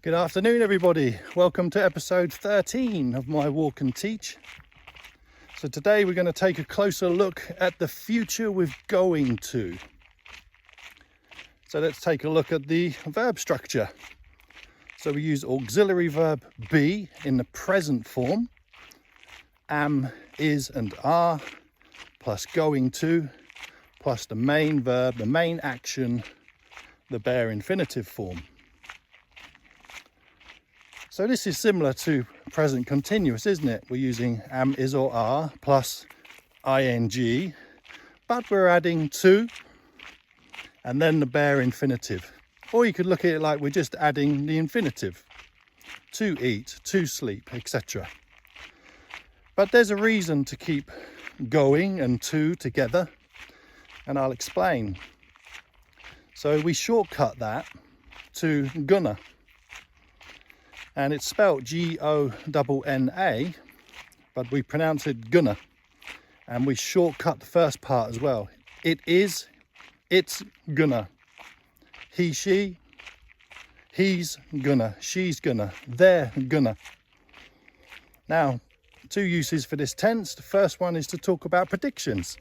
Good afternoon, everybody. Welcome to episode 13 of my Walk and Teach. So today we're going to take a closer look at the future with going to. So let's take a look at the verb structure. So we use auxiliary verb be in the present form. Am, is and are plus going to plus the main verb, the main action, the bare infinitive form. So this is similar to present continuous, isn't it? We're using am, is or are plus ing, but we're adding to and then the bare infinitive. Or you could look at it like we're just adding the infinitive. To eat, to sleep, etc. But there's a reason to keep going and to together, and I'll explain. So we shortcut that to gonna. And it's spelt G-O-N-N-A, but we pronounce it gonna. And we shortcut the first part as well. It is, it's gonna. He, she, he's gonna, she's gonna, they're gonna. Now, two uses for this tense. The first one is to talk about predictions.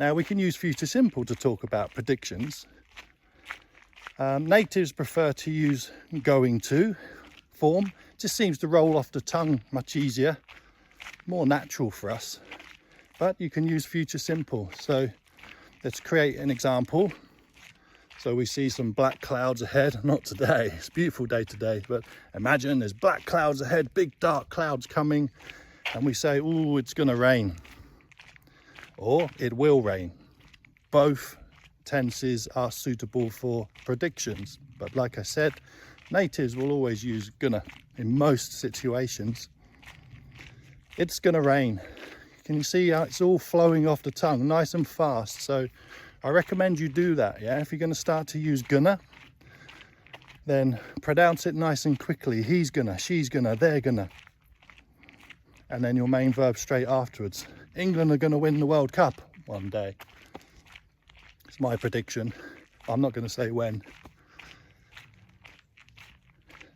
Now, we can use future simple to talk about predictions. Natives prefer to use going to form. Just seems to roll off the tongue much easier, more natural for us. But you can use future simple. So let's create an example. So we see some black clouds ahead. Not today, it's a beautiful day today, but imagine there's black clouds ahead, big dark clouds coming, and we say, oh, it's gonna rain. Or it will rain. Both tenses are suitable for predictions, but like I said, natives will always use gonna in most situations. It's gonna rain. Can you see how it's all flowing off the tongue nice and fast? So I recommend you do that. If you're going to start to use gonna, then pronounce it nice and quickly. He's gonna, she's gonna, they're gonna, and then your main verb straight afterwards. England are going to win the World Cup one day. It's my prediction. I'm not going to say when.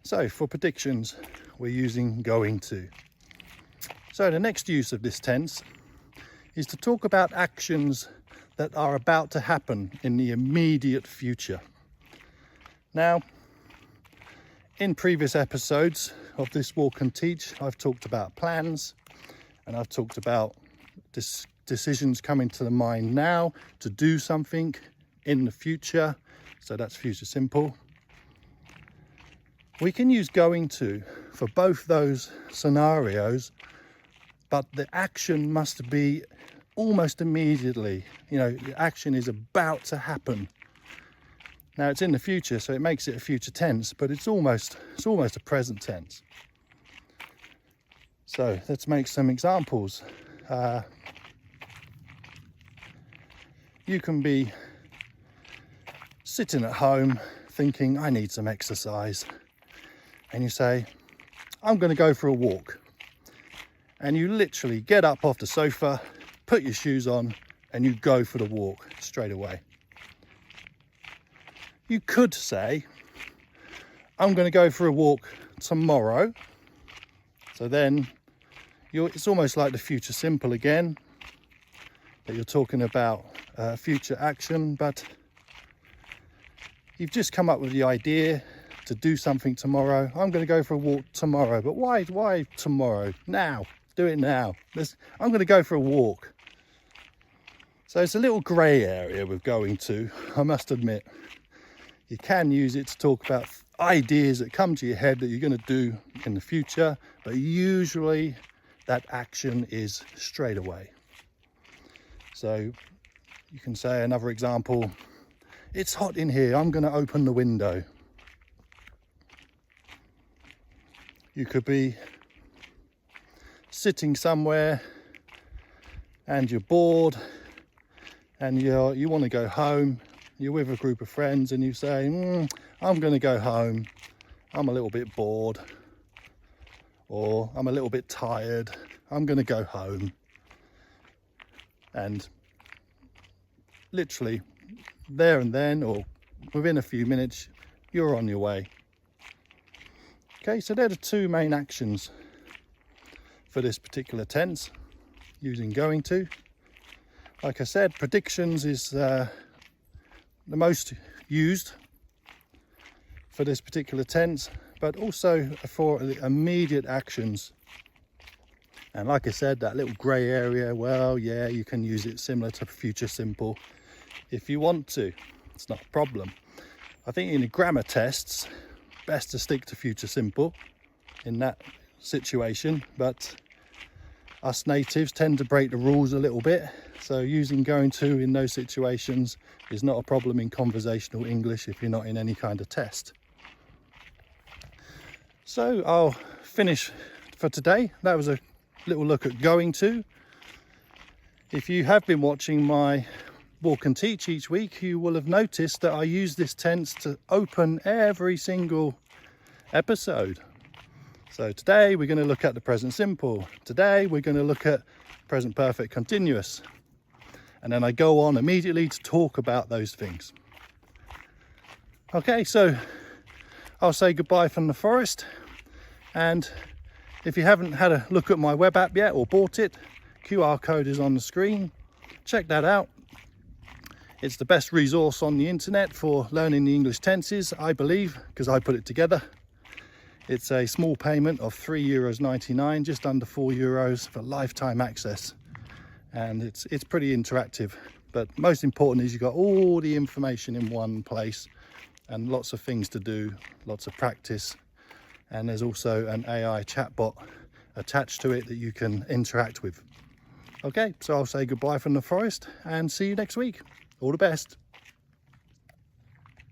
So for predictions, we're using going to. So the next use of this tense is to talk about actions that are about to happen in the immediate future. Now, in previous episodes of this Walk and Teach, I've talked about plans, and I've talked about decisions coming to the mind now to do something in the future. So that's future simple. We can use going to for both those scenarios, but the action must be almost immediately. The action is about to happen. Now it's in the future, so it makes it a future tense, but it's almost a present tense. So let's make some examples. You can be sitting at home thinking, I need some exercise. And you say, I'm going to go for a walk. And you literally get up off the sofa, put your shoes on, and you go for the walk straight away. You could say, I'm going to go for a walk tomorrow. So then it's almost like the future simple again, that you're talking about future action, but you've just come up with the idea to do something tomorrow. I'm going to go for a walk tomorrow, but why tomorrow? Now, do it now. I'm going to go for a walk. So it's a little grey area with going to, I must admit. You can use it to talk about ideas that come to your head that you're going to do in the future, but usually that action is straight away. So you can say another example, it's hot in here, I'm going to open the window. You could be sitting somewhere and you're bored and you want to go home. You're with a group of friends and you say, I'm going to go home. I'm a little bit bored, or I'm a little bit tired. I'm going to go home. And literally there and then, or within a few minutes, you're on your way. Okay, so they're the two main actions for this particular tense using going to. Like I said, predictions is the most used for this particular tense, but also for the immediate actions. And like I said, that little grey area, well, yeah, you can use it similar to future simple if you want to. It's not a problem. I think in the grammar tests, best to stick to future simple in that situation, but us natives tend to break the rules a little bit, so using going to in those situations is not a problem in conversational English if you're not in any kind of test. So I'll finish for today. That was a little look at going to. If you have been watching my walk and teach each week, you will have noticed that I use this tense to open every single episode. So today we're going to look at the present simple. Today we're going to look at present perfect continuous. And then I go on immediately to talk about those things. Okay, so I'll say goodbye from the forest. And if you haven't had a look at my web app yet or bought it, QR code is on the screen. Check that out. It's the best resource on the internet for learning the English tenses, I believe, because I put it together. It's a small payment of €3.99, just under €4 for lifetime access. And it's pretty interactive. But most important is you've got all the information in one place and lots of things to do, lots of practice. And there's also an AI chatbot attached to it that you can interact with. Okay, so I'll say goodbye from the forest and see you next week. All the best.